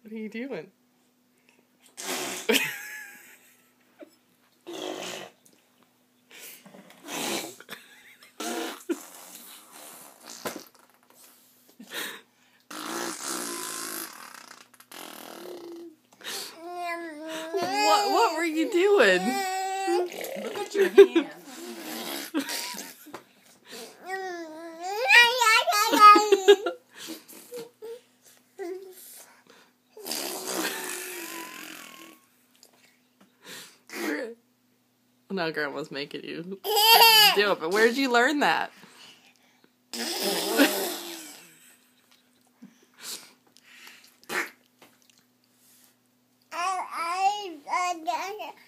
What are you doing? What were you doing? Look at your hand. Now Grandma's making you do it, but where'd you learn that?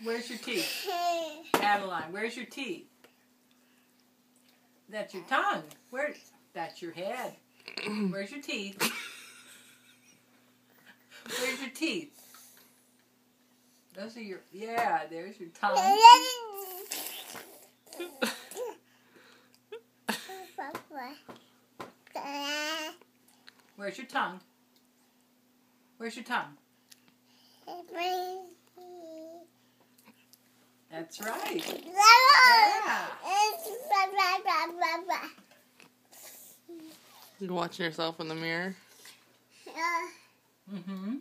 Where's your teeth? Adeline, where's your teeth? That's your tongue. That's your head. Where's your teeth? Where's your teeth? Those are your, yeah, there's your tongue. Where's your tongue? Where's your tongue? That's right. Yeah. You're watching yourself in the mirror? Mm-hmm.